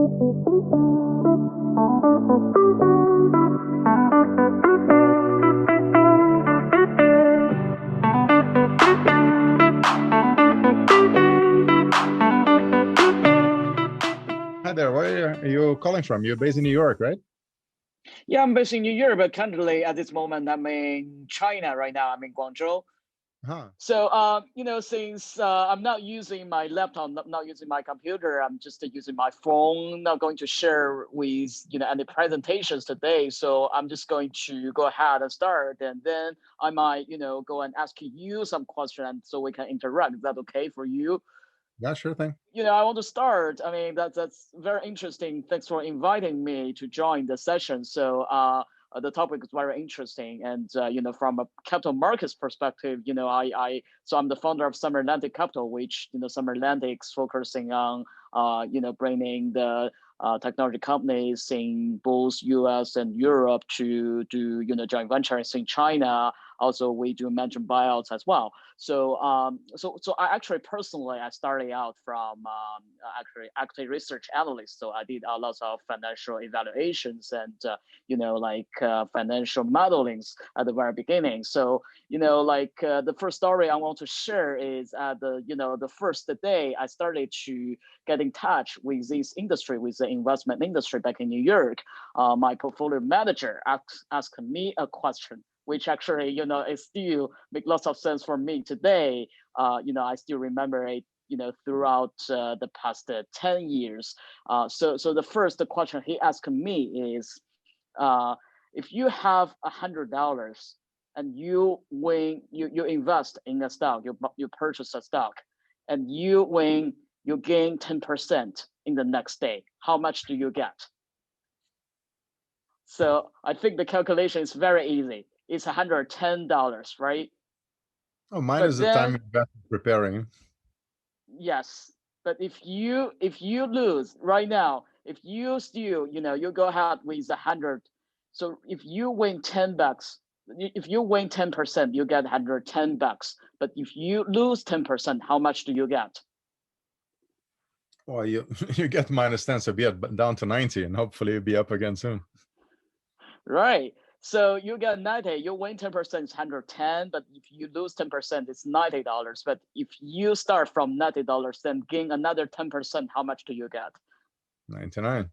Hi there, where are you calling from? You're based in New York, right? Yeah, I'm based in New York, but currently at this moment, I'm in China right now. I'm in Guangzhou. Huh. So, since I'm not using my laptop, not using my computer, I'm just using my phone, not going to share with, any presentations today. So I'm just going to go ahead and start. And then I might, go and ask you some questions so we can interact. Is that okay for you? Yeah, sure thing. I want to start. I mean, that's very interesting. Thanks for inviting me to join the session. So the topic is very interesting, and from a capital markets perspective, so I'm the founder of Summer Atlantic Capital, which Summer Atlantic's focusing on bringing the technology companies in both U.S. and Europe to do joint ventures in China. Also, we do management buyouts as well. So, so I actually personally, I started out from actually equity research analyst. So I did a lot of financial evaluations and financial modelings at the very beginning. So the first story I want to share is at the first day I started to get in touch with this industry, with the investment industry back in New York. My portfolio manager asked me a question, which actually, it still make lots of sense for me today. I still remember it, throughout the past 10 years. So the first question he asked me is, if you have $100 and you win, you invest in a stock, you purchase a stock, and you win, you gain 10% in the next day, how much do you get? So I think the calculation is very easy. It's $110, right? Oh, minus the time invested preparing. Yes, but if you lose right now, if you still you go ahead with 100, so if you win $10, if you win 10%, you get $110. But if you lose 10%, how much do you get? Well, you you get minus 10, so be down to 90, and hopefully you'll be up again soon. Right. So you get 90, you win 10%, it's 110, but if you lose 10%, it's $90. But if you start from $90, then gain another 10%, how much do you get? 99.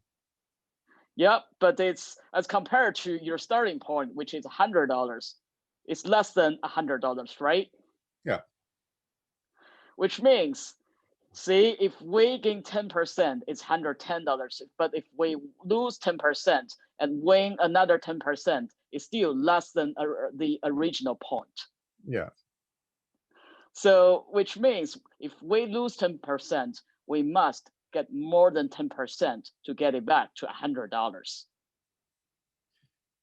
Yep, but it's as compared to your starting point, which is $100, it's less than $100, right? Yeah. Which means, see, if we gain 10%, it's $110. But if we lose 10% and win another 10%, it's still less than the original point. Yeah. So, which means if we lose 10%, we must get more than 10% to get it back to $100.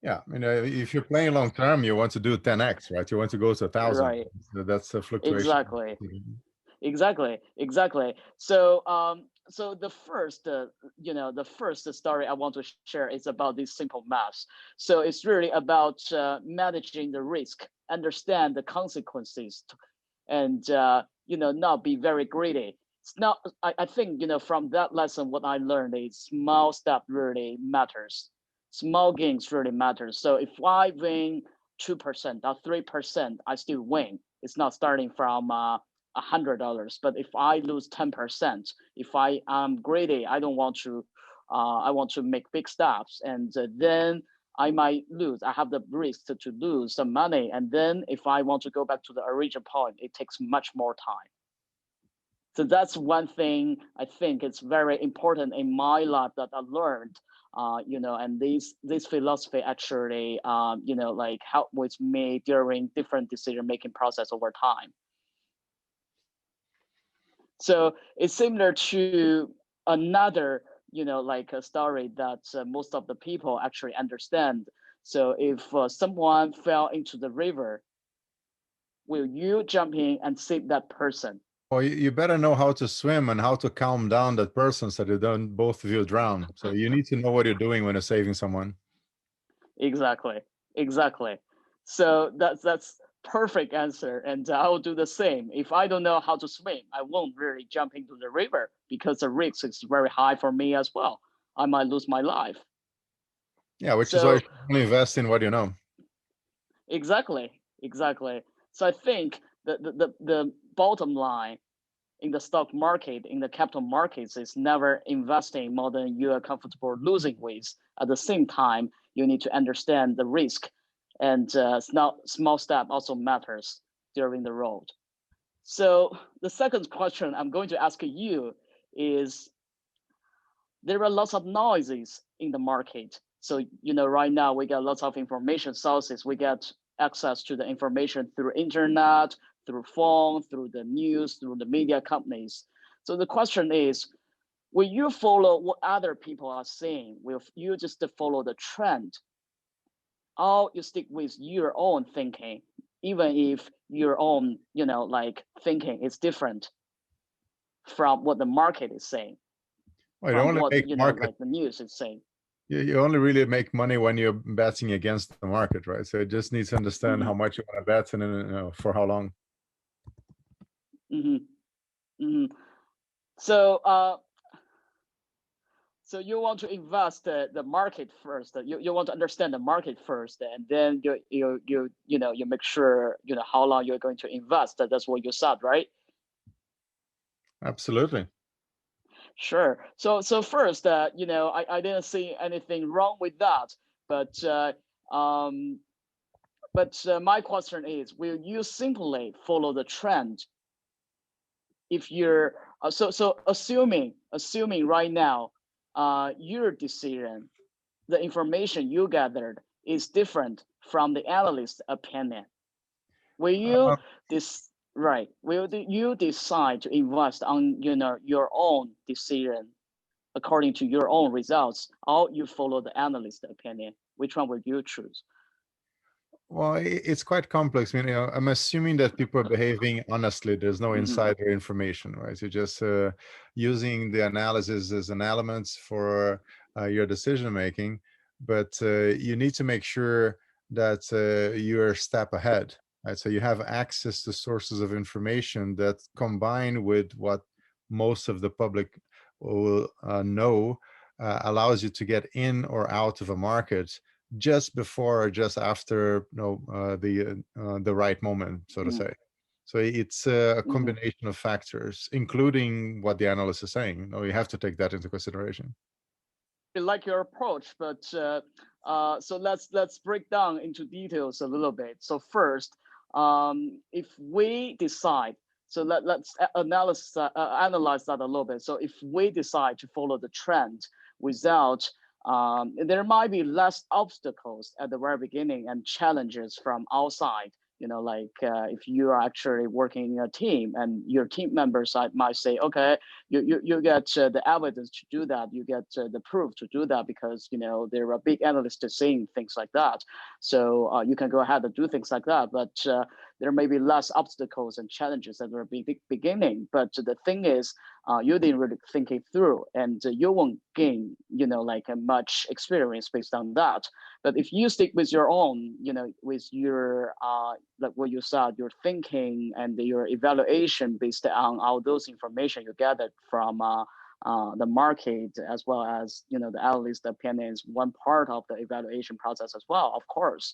Yeah, if you're playing long term, you want to do 10x, right? You want to go to 1,000. Right. So that's a fluctuation. Exactly. So, so the first, the first story I want to share is about this simple math. So it's really about managing the risk, understand the consequences, and not be very greedy. It's not. I think from that lesson, what I learned is small step really matters. Small gains really matters. So if I win 2% or 3%, I still win. It's not starting from $100. But if I lose 10%, if I am greedy, I don't want to. I want to make big steps, and then I might lose. I have the risk to lose some money, and then if I want to go back to the original point, it takes much more time. So that's one thing I think it's very important in my life that I learned. And this philosophy actually, helped with me during different decision-making process over time. So it's similar to another, a story that most of the people actually understand. So if someone fell into the river, will you jump in and save that person? Well, you better know how to swim and how to calm down that person so they don't both of you drown. So you need to know what you're doing when you're saving someone. Exactly. So that's perfect answer, and I will do the same. If I don't know how to swim, I won't really jump into the river because the risk is very high for me as well. I might lose my life. Yeah, which is why you So should only invest in what you know. exactly. So I think the bottom line in the stock market, in the capital markets, is never investing more than you are comfortable losing with. At the same time, you need to understand the risk, and small step also matters during the road. So the second question I'm going to ask you is, there are lots of noises in the market. So, right now we get lots of information sources. We get access to the information through internet, through phone, through the news, through the media companies. So the question is, will you follow what other people are saying? Will you just follow the trend? Or you stick with your own thinking, even if your own, thinking is different from what the market is saying, Well, you from only what, make market. the news is saying. You only really make money when you're betting against the market, right? So it just needs to understand how much you want to bet and then, for how long. Mm-hmm. Mm-hmm. So, so you want to invest the market first. You want to understand the market first, and then you make sure how long you're going to invest. That's what you said, right? Absolutely. Sure. So first, I didn't see anything wrong with that, but um, my question is, will you simply follow the trend? If you're so assuming right now, your decision, the information you gathered is different from the analyst's opinion, will you Uh, this right? Will you decide to invest on your own decision according to your own results, or you follow the analyst's opinion? Which one will you choose? well, it's quite complex. I mean, I'm assuming that people are behaving honestly. There's no Mm-hmm. insider information, right? You're just using the analysis as an element for your decision making, but you need to make sure that you're a step ahead, right? So you have access to sources of information that, combine with what most of the public will know, allows you to get in or out of a market just before or just after the right moment, so to say. So it's a Mm-hmm. combination of factors, including what the analyst is saying. You have to take that into consideration. I like your approach, but so let's break down into details a little bit. So first, if we decide, so let's analyze that a little bit. So if we decide to follow the trend without, there might be less obstacles at the very beginning and challenges from outside. If you are actually working in a team and your team members might say, okay, you get the evidence to do that, you get the proof to do that, because there are big analysts saying things like that. So you can go ahead and do things like that, but there may be less obstacles and challenges at the beginning. But the thing is, you didn't really think it through, and you won't gain a much experience based on that. But if you stick with your own, with your like what you said, your thinking and your evaluation based on all those information you gathered from the market, as well as the analyst opinion is one part of the evaluation process as well, of course,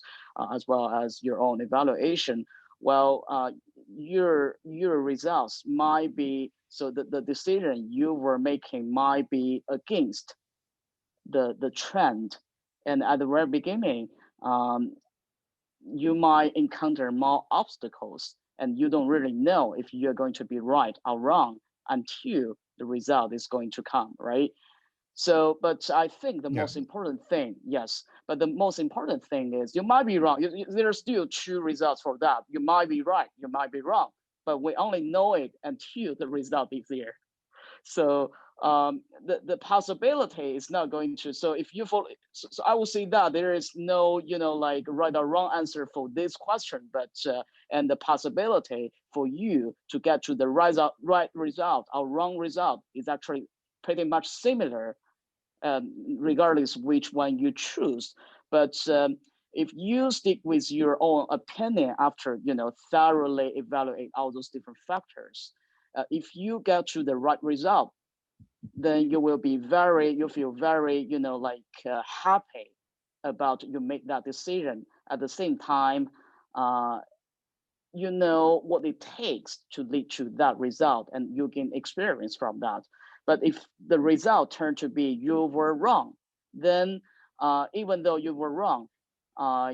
as well as your own evaluation. Well, your results might be, so the decision you were making might be against the trend, and at the very beginning, you might encounter more obstacles, and you don't really know if you're going to be right or wrong until the result is going to come, right? So, but I think the Yeah. most important thing, yes, but the most important thing is, you might be wrong. There are still two results for that. You might be right, you might be wrong, but we only know it until the result is there. So the possibility is not going to. So if you follow, so I will say that there is no right or wrong answer for this question, but and the possibility for you to get to the right result or wrong result is actually pretty much similar, regardless which one you choose. But if you stick with your own opinion after thoroughly evaluate all those different factors, if you get to the right result, then you feel very, happy about you make that decision. At the same time, uh, you know what it takes to lead to that result, and you gain experience from that. But if the result turned to be you were wrong, then even though you were wrong,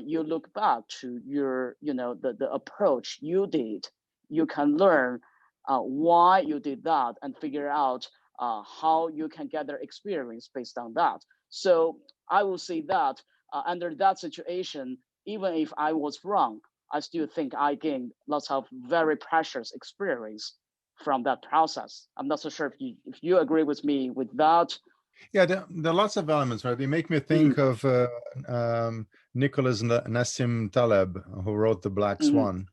you look back to your, the approach you did. You can learn why you did that and figure out how you can gather experience based on that. So I will say that under that situation, even if I was wrong, I still think I gained lots of very precious experience from that process. I'm not so sure if you agree with me with that. Yeah, there are lots of elements, right? They make me Mm-hmm, think of Nicholas Nassim Taleb, who wrote The Black mm-hmm, Swan.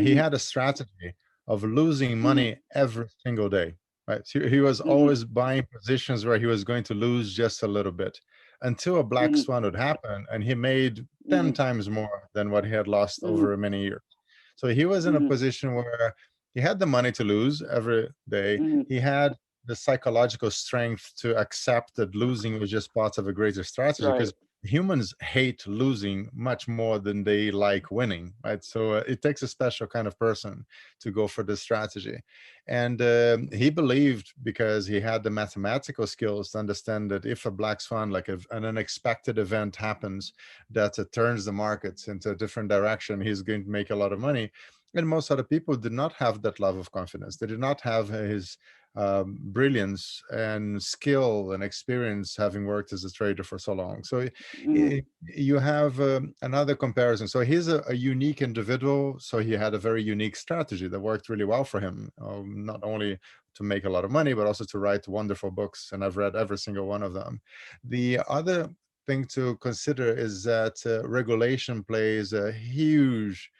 He mm-hmm, had a strategy of losing mm-hmm, money every single day, right? So he was mm-hmm, always buying positions where he was going to lose just a little bit until a black mm-hmm, swan would happen, and he made 10 mm-hmm, times more than what he had lost mm-hmm, over many years. So he was in a mm-hmm, position where he had the money to lose every day. mm-hmm. He had the psychological strength to accept that losing was just part of a greater strategy, Right. because humans hate losing much more than they like winning, right? So it takes a special kind of person to go for this strategy. And he believed, because he had the mathematical skills to understand that if a black swan, like if an unexpected event happens that turns the markets into a different direction, he's going to make a lot of money. And most other people did not have that level of confidence. They did not have his brilliance and skill and experience, having worked as a trader for so long. So Mm-hmm, you have another comparison. So he's a unique individual. So he had a very unique strategy that worked really well for him, not only to make a lot of money, but also to write wonderful books. And I've read every single one of them. The other thing to consider is that regulation plays a huge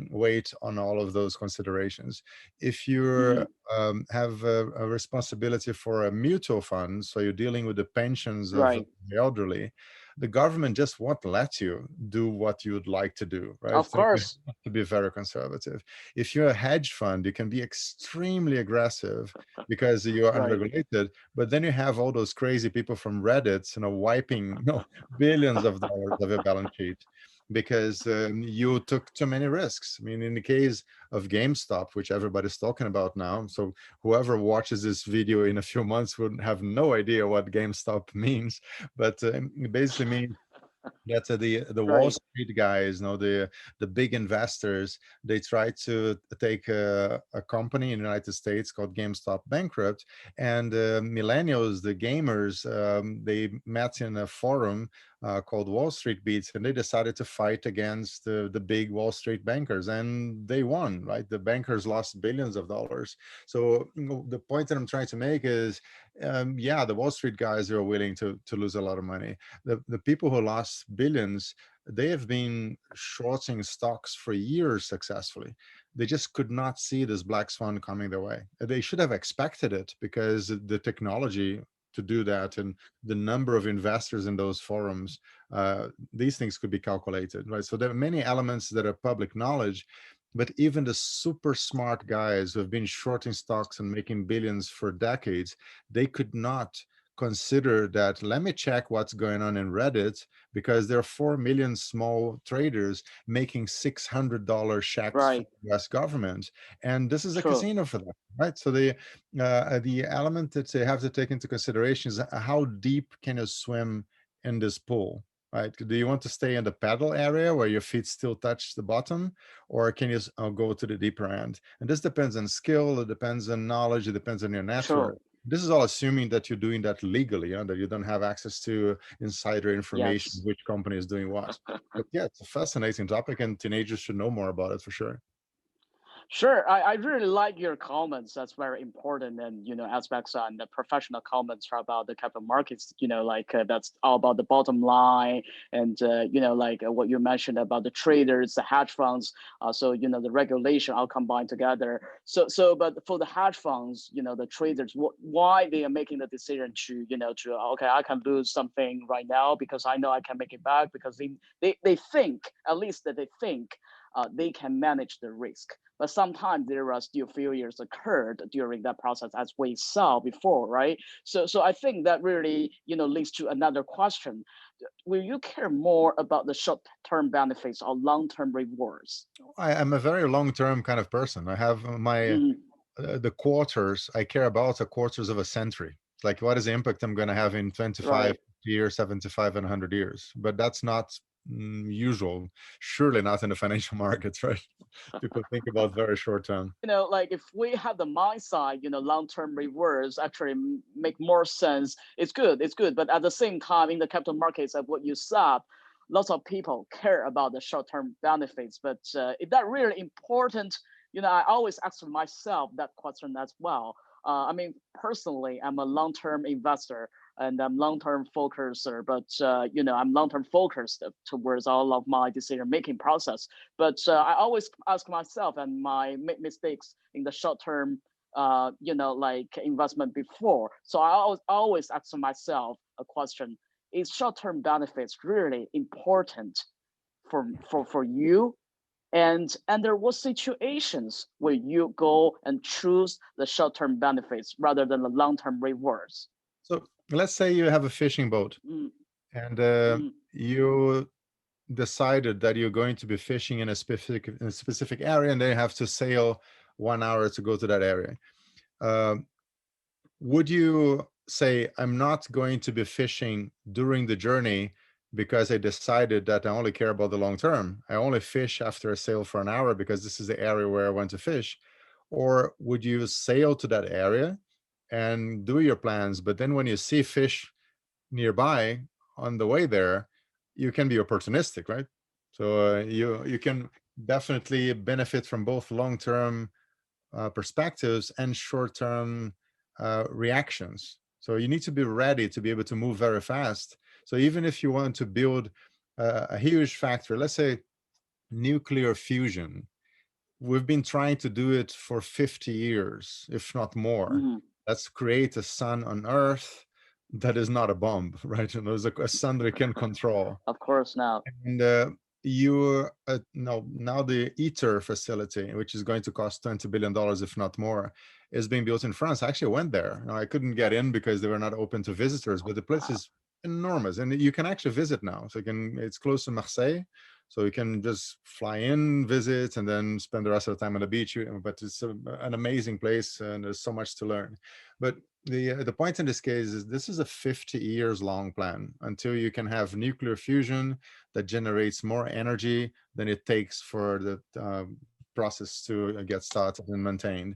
weight on all of those considerations. If you mm-hmm. have a responsibility for a mutual fund, so you're dealing with the pensions of Right. the elderly, the government just won't let you do what you would like to do, right? Of So you course. have to be very conservative. If you're a hedge fund, you can be extremely aggressive because you are Right. unregulated, but then you have all those crazy people from Reddit, wiping, billions of dollars of your balance sheet because you took too many risks. I mean, in the case of GameStop, which everybody's talking about now, so whoever watches this video in a few months would have no idea what GameStop means, but it basically means that the Wall Right. Street guys, the big investors, they tried to take a company in the United States called GameStop bankrupt, and millennials, the gamers, they met in a forum called Wall Street Beats, and they decided to fight against the big Wall Street bankers, and they won. Right, the bankers lost billions of dollars. So the point that I'm trying to make is, yeah, the Wall Street guys are willing to lose a lot of money. The people who lost billions, they have been shorting stocks for years successfully. They just could not see this black swan coming their way. They should have expected it, because the technology to do that and the number of investors in those forums, these things could be calculated, right? So there are many elements that are public knowledge, but even the super smart guys who have been shorting stocks and making billions for decades, they could not consider that, let me check what's going on in Reddit, because there are 4 million small traders making $600 checks for Right. the US government. And this is a True. casino for them, right? So the element that they have to take into consideration is how deep can you swim in this pool, right? Do you want to stay in the paddle area where your feet still touch the bottom, or can you go to the deeper end? And this depends on skill, it depends on knowledge, it depends on your network. True. This is all assuming that you're doing that legally, that you don't have access to insider information, Yes. which company is doing what. But yeah, it's a fascinating topic, and teenagers should know more about it for sure. Sure, I really like your comments. That's very important, and aspects on the professional comments about the capital markets. That's all about the bottom line, and what you mentioned about the traders, the hedge funds. So the regulation all combined together. But for the hedge funds, the traders, why they are making the decision to okay, I can lose something right now because I know I can make it back, because they think, at least that they think they can manage the risk. But sometimes there are still failures occurred during that process, as we saw before, right? So I think that really, leads to another question. Will you care more about the short-term benefits or long-term rewards? I'm a very long-term kind of person. I have my Mm, the quarters. I care about the quarters of a century. It's like, what is the impact I'm going to have in 25 right. years, 75, and 100 years? But that's not usual. Surely not in the financial markets, right? People think about very short term. Like if we have the mindset, long-term rewards actually make more sense. It's good. But at the same time, in the capital markets, of what you said, lots of people care about the short-term benefits. But is that really important? I always ask myself that question as well. Personally, I'm a long-term investor and I'm long-term focuser, but I'm long-term focused towards all of my decision-making process. But I always ask myself, and my make mistakes in the short term, like investment before. So I always ask myself a question: is short term benefits really important for you? And under what situations will you go and choose the short term benefits rather than the long term rewards? So let's say you have a fishing boat Mm, and mm, you decided that you're going to be fishing in a specific area, and then you have to sail 1 hour to go to that area. Um, would you say, I'm not going to be fishing during the journey because I decided that I only care about the long term? I only fish after I sail for an hour because this is the area where I want to fish. Or would you sail to that area and do your plans, but then when you see fish nearby on the way there, you can be opportunistic, right? So you can definitely benefit from both long-term perspectives and short-term reactions. So you need to be ready to be able to move very fast. So even if you want to build a huge factory, let's say nuclear fusion, we've been trying to do it for 50 years, if not more. mm, Let's create a sun on Earth that is not a bomb, right? And there's a sun that we can control. of course, now. And you now the ITER facility, which is going to cost $20 billion, if not more, is being built in France. I actually went there. Now, I couldn't get in because they were not open to visitors, but the place is enormous, and you can actually visit now. So it's close to Marseille, so you can just fly in, visit, and then spend the rest of the time on the beach. But it's an amazing place, and there's so much to learn. But the point in this case is this is a 50 years long plan until you can have nuclear fusion that generates more energy than it takes for the process to get started and maintained.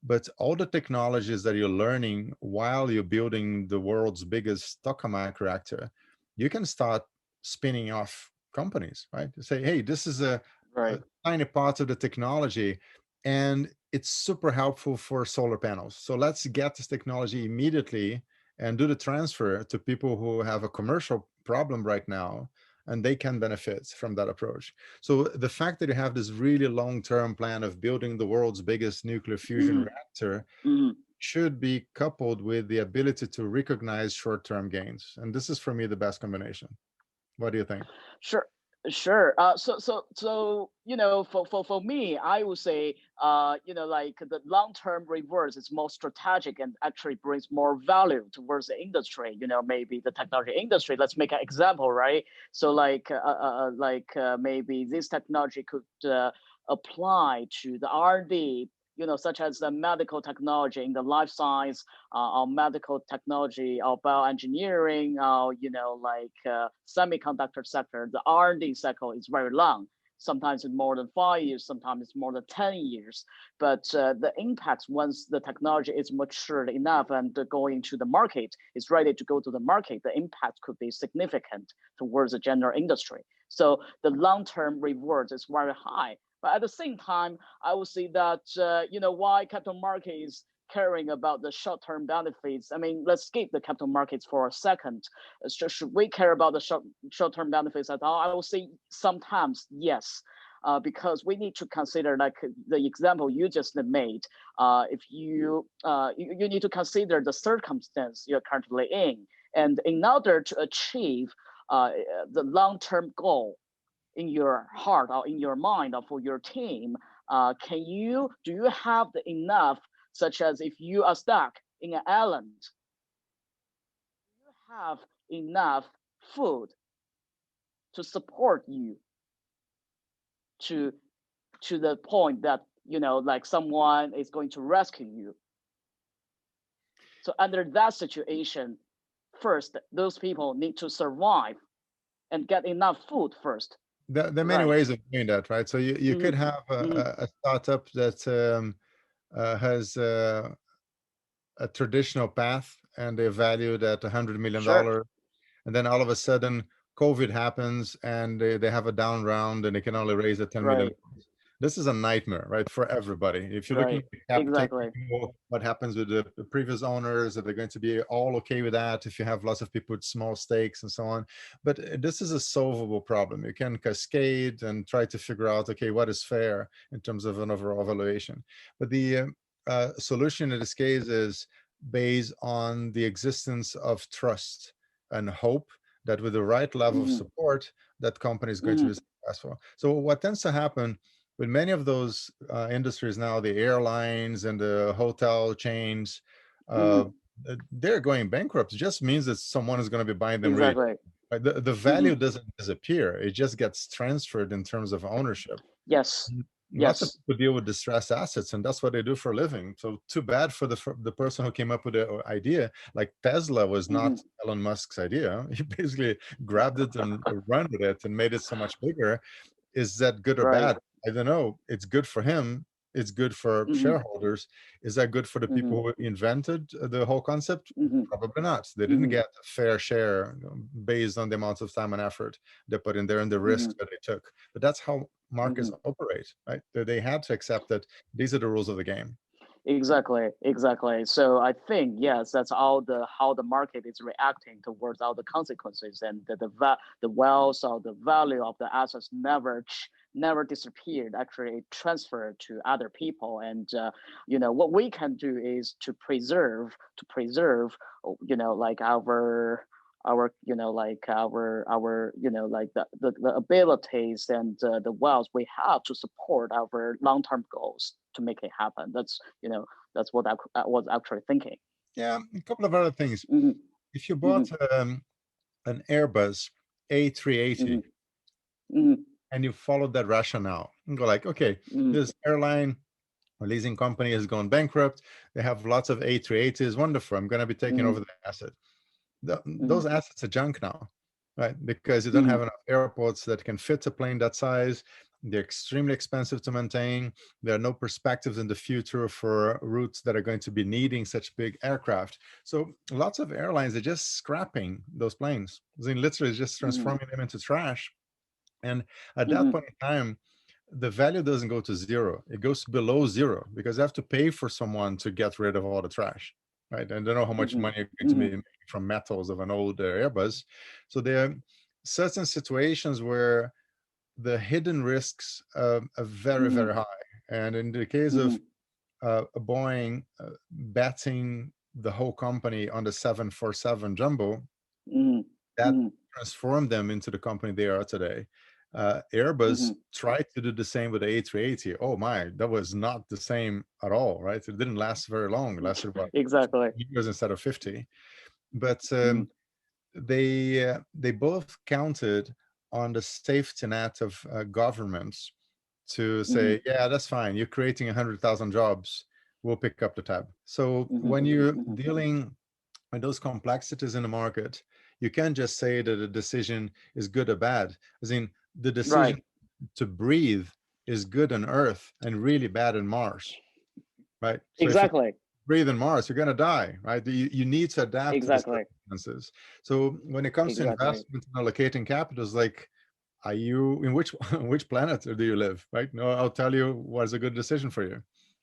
But all the technologies that you're learning while you're building the world's biggest tokamak reactor, you can start spinning off companies, right? Say, hey, this is a Right. tiny part of the technology, and it's super helpful for solar panels. So let's get this technology immediately and do the transfer to people who have a commercial problem right now, and they can benefit from that approach. So the fact that you have this really long-term plan of building the world's biggest nuclear fusion Mm, reactor mm. should be coupled with the ability to recognize short-term gains. And this is, for me, the best combination. What do you think? Sure, sure. So for me, I would say, like the long-term rewards is more strategic and actually brings more value towards the industry. Maybe the technology industry. Let's make an example, right? So maybe this technology could apply to the R&D. Such as the medical technology in the life science, or medical technology, or bioengineering, or semiconductor sector. The R&D cycle is very long. Sometimes it's more than 5 years, sometimes it's more than 10 years. But the impact, once the technology is matured enough and going to the market, is ready to go to the market, the impact could be significant towards the general industry. So the long-term rewards is very high. But at the same time, I would say that, why capital markets caring about the short-term benefits. Let's skip the capital markets for a second. Should we care about the short-term benefits at all? I will say sometimes yes, because we need to consider, like the example you just made. If you need to consider the circumstance you're currently in, and in order to achieve the long-term goal, in your heart or in your mind or for your team, do you have the enough, such as if you are stuck in an island, you have enough food to support you to the point that, like someone is going to rescue you. So under that situation, first, those people need to survive and get enough food first. There are many Right. ways of doing that, right? So you could have a startup that has a traditional path, and they're valued at $100 million, Sure. and then all of a sudden COVID happens and they have a down round and they can only raise a 10 million. Right. This is a nightmare, right, for everybody. If you're looking Right. at the cap table, Exactly. you know what happens with the previous owners, are they going to be all okay with that if you have lots of people with small stakes and so on? But this is a solvable problem. You can cascade and try to figure out, okay, what is fair in terms of an overall valuation. But the solution in this case is based on the existence of trust and hope that with the right level of support, that company is going to be successful. So what tends to happen with many of those industries now, the airlines and the hotel chains, they're going bankrupt. It just means that someone is going to be buying them really. Exactly. Right? The value doesn't disappear. It just gets transferred in terms of ownership. Yes. Lots of Yes. people deal with distressed assets, and that's what they do for a living. So too bad for the person who came up with the idea. Like Tesla was not Elon Musk's idea. He basically grabbed it and ran with it and made it so much bigger. Is that good or Right. bad? I don't know. It's good for him. It's good for shareholders. Is that good for the people who invented the whole concept? Probably not. They didn't get a fair share, based on the amount of time and effort they put in there and the risk that they took. But that's how markets operate, right? They had to accept that these are the rules of the game. Exactly, exactly. So I think yes, that's all the how the market is reacting towards all the consequences, and the wealth or the value of the assets never disappeared. Actually, it transferred to other people, and what we can do is to preserve, like the abilities and the wealth we have to support our long-term goals to make it happen. That's what I was actually thinking. Yeah, a couple of other things. Mm-hmm, If you mm-hmm, bought an Airbus A380 mm-hmm, and you followed that rationale and go like, okay, mm-hmm, this airline or leasing company has gone bankrupt. They have lots of A380s. Wonderful. I'm going to be taking over the asset. Those assets are junk now, right? Because you don't mm-hmm, have enough airports that can fit a plane that size. They're extremely expensive to maintain. There are no perspectives in the future for routes that are going to be needing such big aircraft. So lots of airlines are just scrapping those planes. I mean, literally just mm-hmm, transforming them into trash. And at that mm-hmm, point in time, the value doesn't go to zero. It goes below zero because I have to pay for someone to get rid of all the trash, right? And I don't know how much mm-hmm, money you're going to mm-hmm, be making from metals of an old Airbus. So there are certain situations where the hidden risks are very, mm-hmm, very high. And in the case mm-hmm, of Boeing betting the whole company on the 747 Jumbo, mm-hmm, that mm-hmm, transformed them into the company they are today. Airbus mm-hmm, tried to do the same with the A380. Oh my, that was not the same at all, right? It didn't last very long. It lasted about exactly. years instead of 50. But Mm-hmm, they both counted on the safety net of governments to mm-hmm, say, yeah, that's fine. You're creating 100,000 jobs. We'll pick up the tab. So mm-hmm, when you're mm-hmm. dealing with those complexities in the market, you can't just say that a decision is good or bad. As in, the decision Right. to breathe is good on Earth and really bad on Mars, right? So if you Exactly. breathe in Mars, you're going to die, right? You need to adapt to the Exactly. circumstances. So when it comes to Exactly. investment and allocating capital, it's like, are you in which which planet do you live, right? No, I'll tell you what's a good decision for you.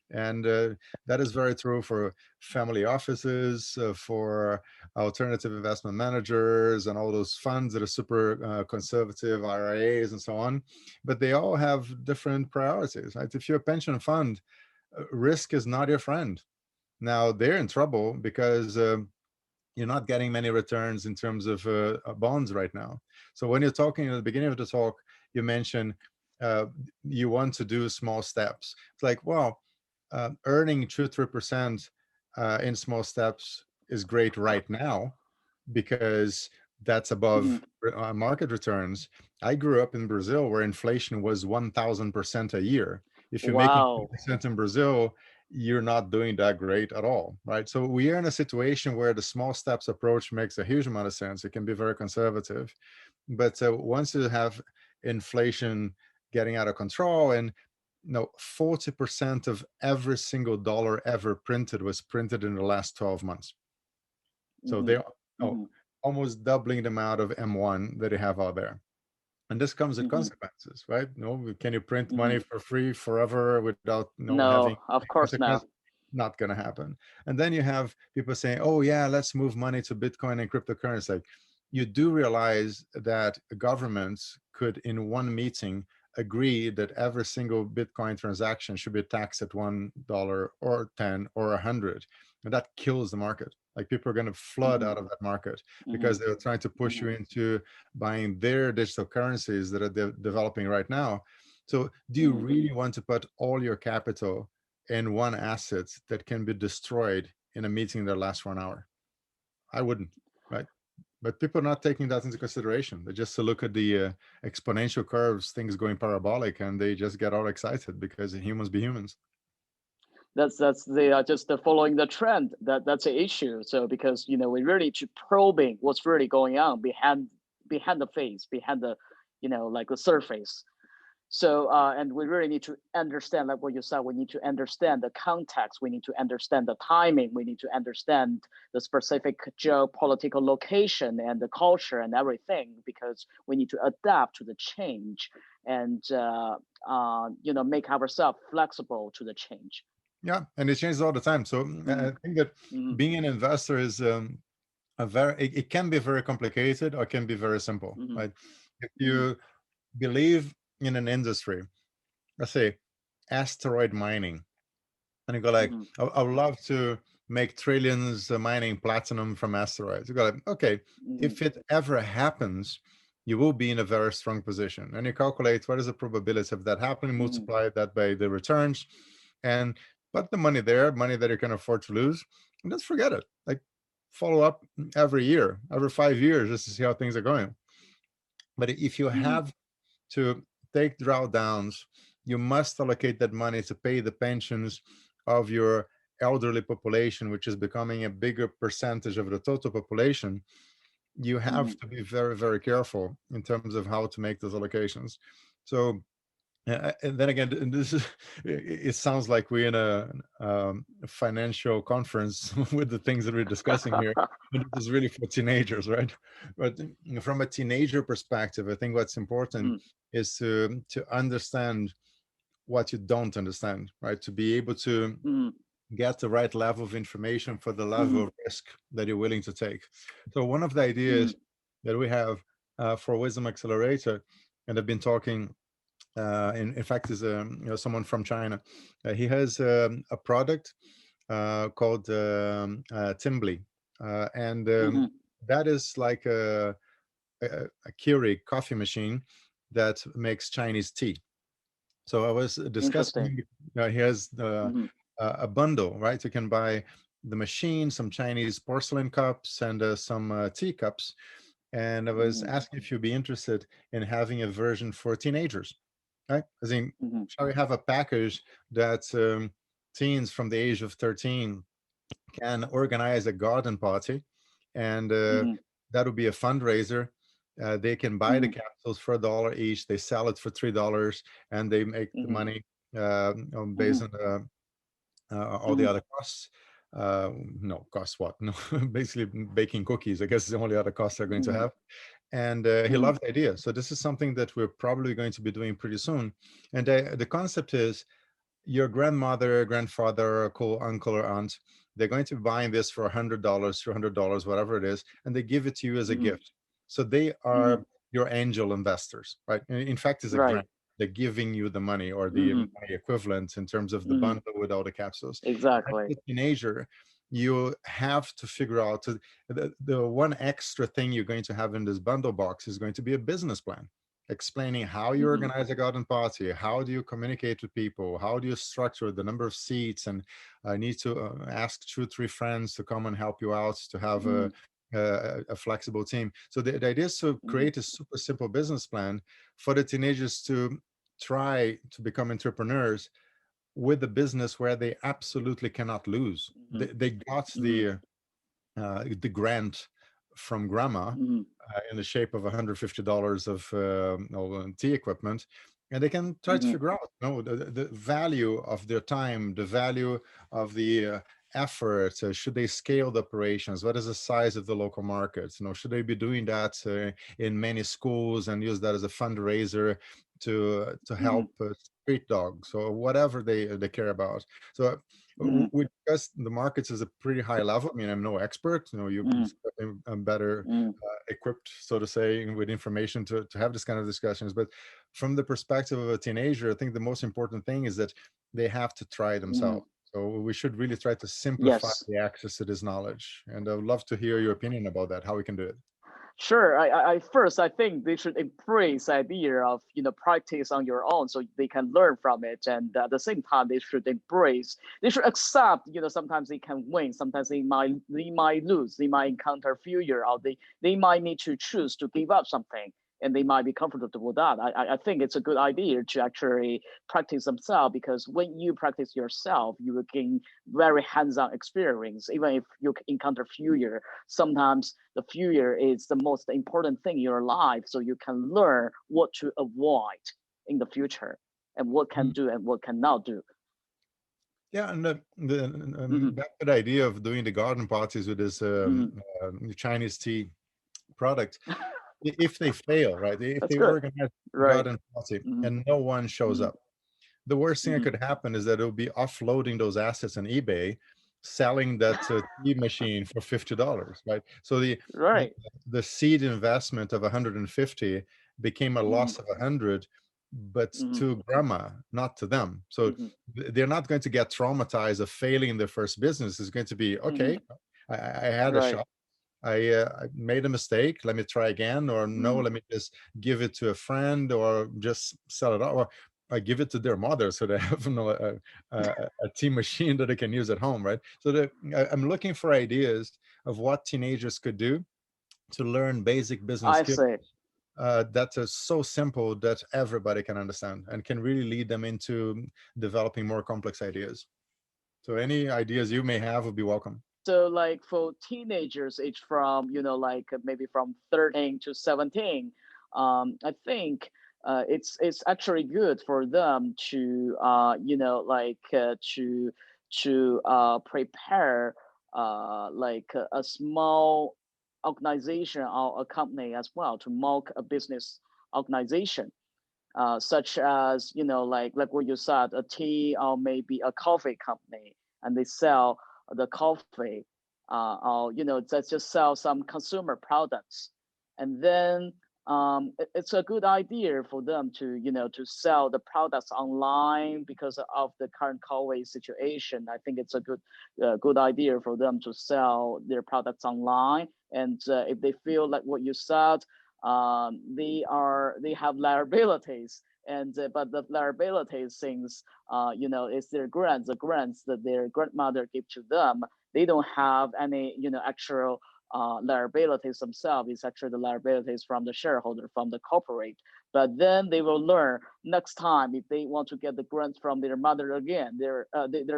And that is very true for family offices, for alternative investment managers, and all those funds that are super conservative, IRAs, and so on. But they all have different priorities, right? If you're a pension fund, risk is not your friend. Now they're in trouble because you're not getting many returns in terms of bonds right now. So when you're talking at the beginning of the talk, you mentioned you want to do small steps. It's like, well, earning 2-3% in small steps is great right now because that's above market returns. I grew up in Brazil where inflation was 1,000% a year. If you're making Wow. 2% in Brazil, you're not doing that great at all, right? So we are in a situation where the small steps approach makes a huge amount of sense. It can be very conservative, but once you have inflation getting out of control, and 40% of every single dollar ever printed was printed in the last 12 months. So Hmm. they're almost doubling the amount of M1 that they have out there. And this comes with Hmm. consequences, right? Can you print money Hmm. for free forever without having No, of course consequences? not. Not going to happen. And then you have people saying, oh yeah, let's move money to Bitcoin and cryptocurrency. Like, you do realize that governments could in one meeting agree that every single Bitcoin transaction should be taxed at $1 or 10 or 100. And that kills the market. Like, people are going to flood Hmm. out of that market because Hmm. they're trying to push you Hmm. into buying their digital currencies that are developing right now. So do you Hmm. really want to put all your capital in one asset that can be destroyed in a meeting that lasts for an hour? I wouldn't, right? But people are not taking that into consideration. They just look at the exponential curves, things going parabolic, and they just get all excited because humans be humans. That's the just the following the trend. That's the issue. So because we really to probing what's really going on behind the face, behind the like the surface. So and we really need to understand, like what you said, we need to understand the context, we need to understand the timing, we need to understand the specific geopolitical location and the culture and everything, because we need to adapt to the change and make ourselves flexible to the change. Yeah, and it changes all the time. So Mm-hmm. I think that Mm-hmm. being an investor is it can be very complicated or can be very simple, Mm-hmm. right? If Mm-hmm. you believe in an industry, let's say asteroid mining, and you go like, Mm-hmm. I would love to make trillions mining platinum from asteroids. You go like, okay, Mm-hmm. if it ever happens, you will be in a very strong position. And you calculate what is the probability of that happening, Mm-hmm. multiply that by the returns, and put the money there, money that you can afford to lose, and just forget it. Like, follow up every year, every 5 years, just to see how things are going. But if you Mm-hmm. have to take drawdowns, you must allocate that money to pay the pensions of your elderly population, which is becoming a bigger percentage of the total population. You Mm-hmm. have to be very, very careful in terms of how to make those allocations. So, and then again, this is, it sounds like we're in a financial conference with the things that we're discussing here. And this is really for teenagers, right? But from a teenager perspective, I think what's important Mm-hmm. is to understand what you don't understand, right? To be able to Mm-hmm. get the right level of information for the level Mm-hmm. of risk that you're willing to take. So one of the ideas that we have for Wisdom Accelerator, and I've been talking in fact, is someone from China. He has a product called Timbly, and Mm-hmm. that is like a Keurig coffee machine that makes Chinese tea. So I was Interesting. discussing. He has Mm-hmm. a bundle, right? You can buy the machine, some Chinese porcelain cups, and some teacups. And I was Mm-hmm. asking if you'd be interested in having a version for teenagers, right? As in, Mm-hmm. shall we have a package that teens from the age of 13 can organize a garden party, and Mm-hmm. that would be a fundraiser. They can buy the Mm-hmm. capsules for $1 each. They sell it for $3, and they make the Mm-hmm. money Mm-hmm. based on all the Mm-hmm. other costs. No, costs what? No, basically baking cookies. I guess is the only other cost they're going to Mm-hmm. have. And he Mm-hmm. loved the idea. So this is something that we're probably going to be doing pretty soon. And the concept is your grandmother, grandfather, cool uncle or aunt, they're going to be buying this for $100, $200, whatever it is, and they give it to you as a Mm-hmm. gift. So they Mm-hmm. are your angel investors, right? In fact, it's a Right. grant. They're giving you the money or the Mm-hmm. money equivalent in terms of the Mm-hmm. bundle with all the capsules. As Exactly. a teenager, you have to figure out the one extra thing you're going to have in this bundle box is going to be a business plan. explaining how you Mm-hmm. organize a garden party, how do you communicate with people, how do you structure the number of seats, and need to ask 2 or 3 friends to come and help you out to have Mm-hmm. a flexible team. So the idea is to Mm-hmm. create a super simple business plan for the teenagers to try to become entrepreneurs with a business where they absolutely cannot lose. They got Mm-hmm. the grant from grandma Mm-hmm. in the shape of $150 of tea equipment, and they can try to Mm-hmm. figure out, the value of their time, the value of the effort. Should they scale the operations? What is the size of the local markets? Should they be doing that in many schools and use that as a fundraiser to Mm-hmm. help street dogs or whatever they care about? So Mm-hmm. we discussed the markets as a pretty high level. I mean, I'm no expert. You Mm-hmm. I'm better Mm-hmm. equipped, so to say, with information to have this kind of discussions. But from the perspective of a teenager, I think the most important thing is that they have to try Mm-hmm. themselves. So we should really try to simplify Yes. the access to this knowledge. And I would love to hear your opinion about that, how we can do it. Sure. First, I think they should embrace the idea of practice on your own, so they can learn from it, and at the same time, they should accept, sometimes they can win, sometimes they might lose, they might encounter failure, or they might need to choose to give up something, and they might be comfortable with that. I think it's a good idea to actually practice themselves, because when you practice yourself, you will gain very hands-on experience, even if you encounter failure. Sometimes the failure is the most important thing in your life, so you can learn what to avoid in the future, and what can Mm. do and what cannot do. Yeah, and Hmm. back to the idea of doing the garden parties with this Hmm. Chinese tea product. If they fail, right? If That's they good. organize a Right. garden party Hmm. and no one shows Hmm. up, the worst thing that Hmm. could happen is that it'll be offloading those assets on eBay, selling that tea machine for $50, right? So the Right. the seed investment of 150 became a Hmm. loss of 100, but Hmm. to grandma, not to them. So Hmm. they're not going to get traumatized of failing in their first business. It's going to be Hmm. okay. I had a Right. shot. I made a mistake. Let me try again, or no, Hmm. let me just give it to a friend, or just sell it out, or I give it to their mother so they have a tea machine that they can use at home, right? So I'm looking for ideas of what teenagers could do to learn basic business I skills see. that are so simple that everybody can understand and can really lead them into developing more complex ideas. So any ideas you may have would be welcome. So like for teenagers age from, like maybe from 13 to 17, I think it's actually good for them to prepare like a small organization or a company as well, to mock a business organization, such as, like what you said, a tea or maybe a coffee company, and they sell the coffee, or just sell some consumer products, and then it's a good idea for them to to sell the products online, because of the current COVID situation. I think it's a good idea for them to sell their products online, and if they feel like what you said, they have liabilities, and but the liabilities things, is their grants, the grants that their grandmother give to them. They don't have any actual liabilities themselves. It's actually the liabilities from the shareholder, from the corporate. But then they will learn next time, if they want to get the grants from their mother again, their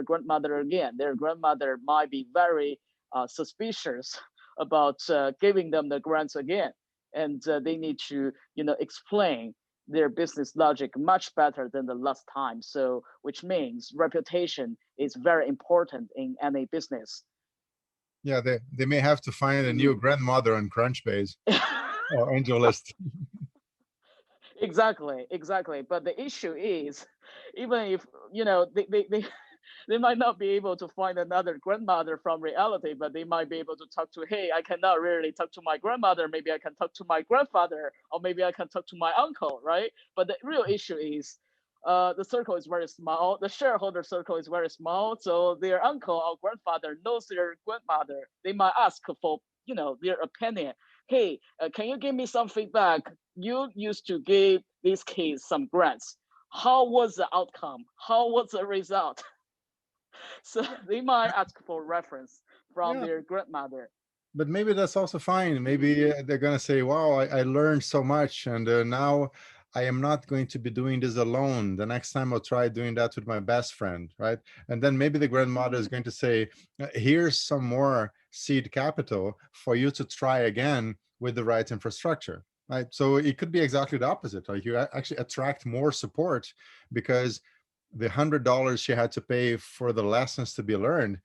grandmother again, their grandmother might be very suspicious about giving them the grants again, and they need to explain their business logic much better than the last time. So which means reputation is very important in any business. Yeah, they may have to find a new Mhm. grandmother on Crunchbase or AngelList. Exactly. But the issue is, even if they might not be able to find another grandmother from reality, but they might be able to talk to, hey, I cannot really talk to my grandmother, maybe I can talk to my grandfather, or maybe I can talk to my uncle, right? But the real issue is, the circle is very small, the shareholder circle is very small, so their uncle or grandfather knows their grandmother. They might ask for their opinion, hey, can you give me some feedback? You used to give these kids some grants. How was the outcome? How was the result? So they might ask for reference from Yeah, their grandmother. but maybe that's also fine. Mhm, Maybe they're going to say, wow, I learned so much. And now I am not going to be doing this alone. The next time I'll try doing that with my best friend, right? And then maybe the grandmother is mhm, going to say, here's some more seed capital for you to try again with the right infrastructure. Right. So it could be exactly the opposite. Like you actually attract more support because the $100 she had to pay for the lessons to be learned,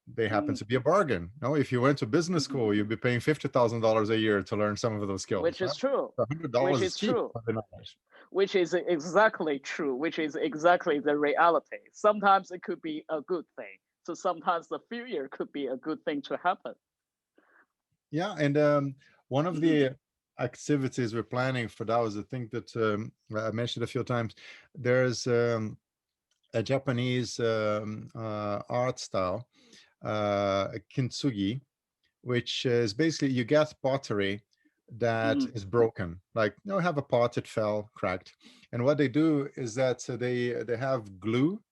they happen mhm, to be a bargain. No, if you went to business mhm. school, you'd be paying $50,000 a year to learn some of those skills, Which right? is true. Which $100 is is cheap true. for the knowledge. Which is exactly true. Which is exactly the reality. Sometimes it could be a good thing. So sometimes the failure could be a good thing to happen. Yeah, and one of Mhm, the activities we're planning for that was, I think that I mentioned a few times. There's a Japanese art style, kintsugi, which is basically you get pottery that mhm, is broken. Like, have a pot, it fell, cracked. And what they do is that they have glue.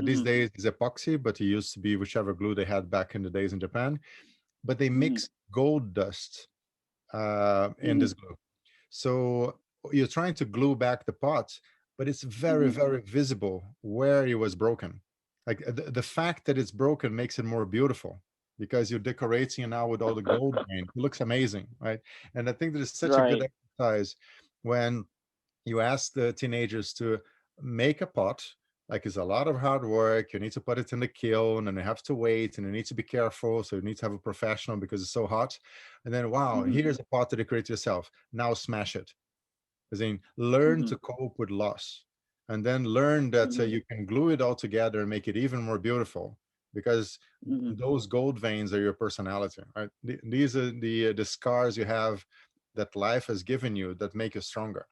These mhm, days is epoxy, but it used to be whichever glue they had back in the days in Japan. But they mhm, mix gold dust in mhm, this glue. So you're trying to glue back the pot, but it's very, mhm, very visible where it was broken. Like the fact that it's broken makes it more beautiful because you're decorating it now with all the gold paint. It looks amazing, right? And I think that is such a good right. exercise when you ask the teenagers to make a pot. Like, it's a lot of hard work. You need to put it in the kiln and you have to wait and you need to be careful. So you need to have a professional because it's so hot. And then, wow, Mhm, here's a pot to decorate yourself. Now smash it. As in, learn mhm, to cope with loss, and then learn that mhm, you can glue it all together and make it even more beautiful because mhm. those gold veins are your personality, right? These are the scars you have that life has given you that make you stronger.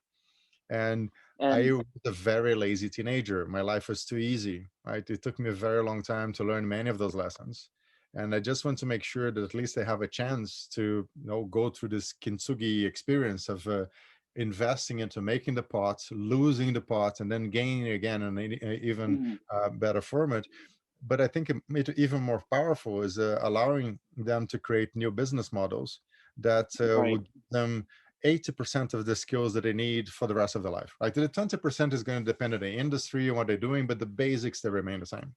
And I And was a very lazy teenager. My life was too easy, right? It took me a very long time to learn many of those lessons. And I just want to make sure that at least I have a chance to, go through this kintsugi experience of investing into making the pots, losing the pots, and then gaining again in an even mhm, better format. But I think it made it even more powerful is allowing them to create new business models that will right. give them 80% of the skills that they need for the rest of their life. Like the 20% is going to depend on the industry and what they're doing, but the basics, they remain the same.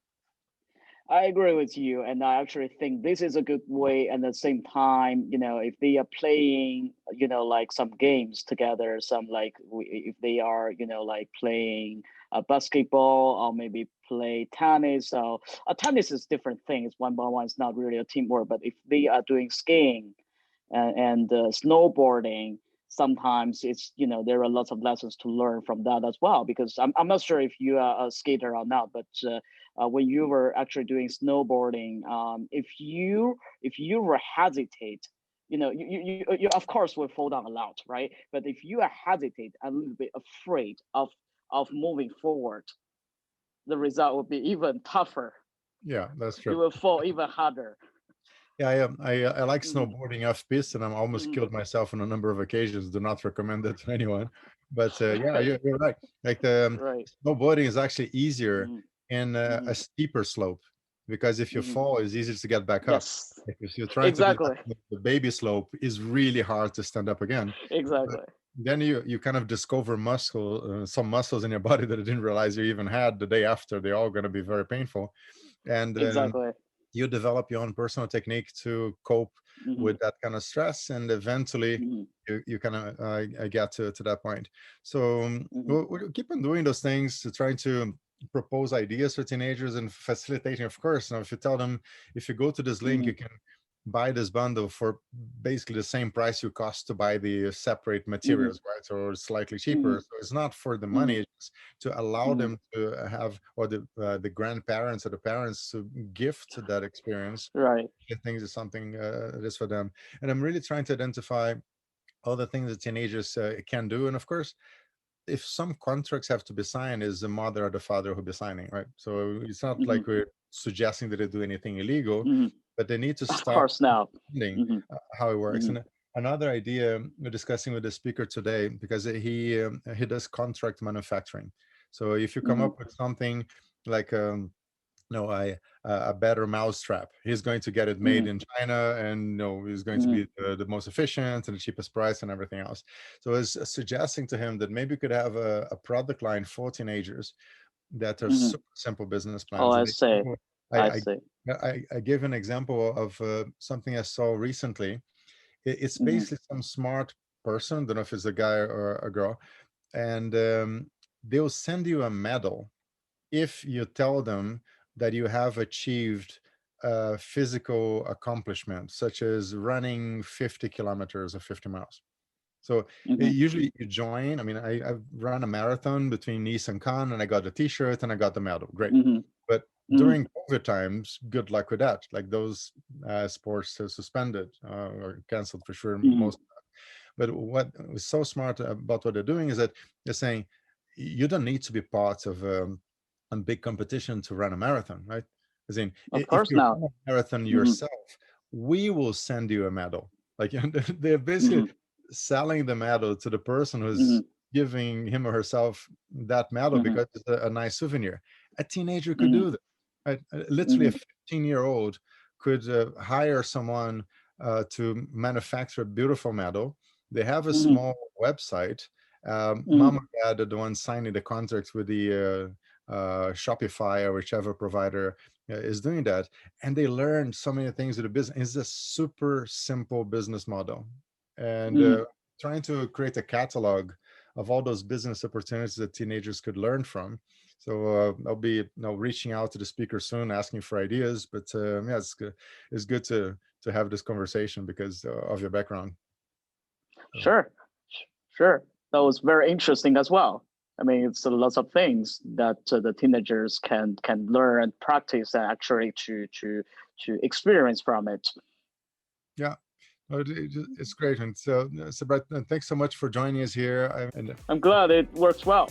I agree with you, and I actually think this is a good way. And at the same time, if they are playing, like some games together, some like if they are, like playing basketball or maybe play tennis. So tennis is different thing. It's one by one. It's not really a teamwork. But if they are doing skiing and snowboarding, sometimes it's there are lots of lessons to learn from that as well. Because I'm not sure if you are a skater or not, but when you were actually doing snowboarding, if you were hesitate, you of course will fall down a lot, right? But if you are hesitate, a little bit afraid of moving forward, the result will be even tougher. Yeah, that's You true. will fall even harder. Yeah, I like Mhm, snowboarding off piste, and I'm almost mhm. killed myself on a number of occasions. Do not recommend it to anyone. But yeah, you're right. Like the Right. snowboarding is actually easier Mhm, in a mhm, steeper slope because if you mhm. fall, it's easier to get back up. Yes, If you're trying to do that exactly, with the baby slope, is really hard to stand up again. But exactly. then you kind of discover some muscles in your body that you didn't realize you even had the day after. They're all going to be very painful, and Exactly. you develop your own personal technique to cope Mhm, with that kind of stress, and eventually mhm, you kind of get to that point. So mhm, we'll keep on doing those things to try to propose ideas for teenagers and facilitating, of course. Now, if you tell them, if you go to this link, mhm, you can buy this bundle for basically the same price you cost to buy the separate mhm, materials, right? Or slightly cheaper. mhm, So it's not for the money, mhm, it's to allow mhm. them to have, or the grandparents or the parents to gift that experience. Right. I think is something that is for them. And I'm really trying to identify all the things that teenagers can do. And of course, if some contracts have to be signed, is the mother or the father who'll be signing, right? So it's not Mhm, like we're suggesting that they do anything illegal, mhm. but they need to Of start course now. understanding Mhm, how it works. mhm, And another idea we're discussing with the speaker today, because he does contract manufacturing. So if you come Mm-hmm. up with something like no, a better mousetrap, he's going to get it made Mm-hmm. in China, and he's going to Mm-hmm. be the most efficient and the cheapest price and everything else. So I was suggesting to him that maybe we could have a product line for teenagers that are Mm-hmm. super simple business Oh, plans. I And see. I I I, see. I gave an example of something I saw recently. It's Mm-hmm. basically some smart person, don't know if it's a guy or a girl, and they'll send you a medal if you tell them that you have achieved a physical accomplishment, such as running 50 kilometers or 50 miles. So Mm-hmm. usually you join. I mean, I've run a marathon between Nice and Cannes, and I got the T-shirt and I got the medal. Great. Mm-hmm. But Mm-hmm. during COVID times, good luck with that. Like those sports are suspended or canceled for sure, Mm-hmm. most. But what was so smart about what they're doing is that they're saying you don't need to be part of a big competition to run a marathon, right? As in, Of if course you not. run a marathon Mm-hmm. yourself, we will send you a medal. Like they're basically Mm-hmm. selling the medal to the person Mm-hmm. who's giving him or herself that medal Mm-hmm. because it's a nice souvenir. A teenager could Mm-hmm. do that, right? Literally, a Mm-hmm. 15-year-old could hire someone to manufacture a beautiful medal. They have a Mm-hmm. small website. Mm-hmm. Mom or dad are the ones signing the contracts with the Shopify or whichever provider is doing that, and they learn so many things with the business. It's a super simple business model, and Mm-hmm. trying to create a catalog of all those business opportunities that teenagers could learn from. So I'll be reaching out to the speaker soon, asking for ideas. But yeah, it's good to have this conversation because of your background. So, Sure. Sure. That was very interesting as well. I mean, it's lots of things that the teenagers can learn and practice and actually to experience from it. yeah, no, it's great. And so, SeBright, thanks so much for joining us here. And I'm glad it works well.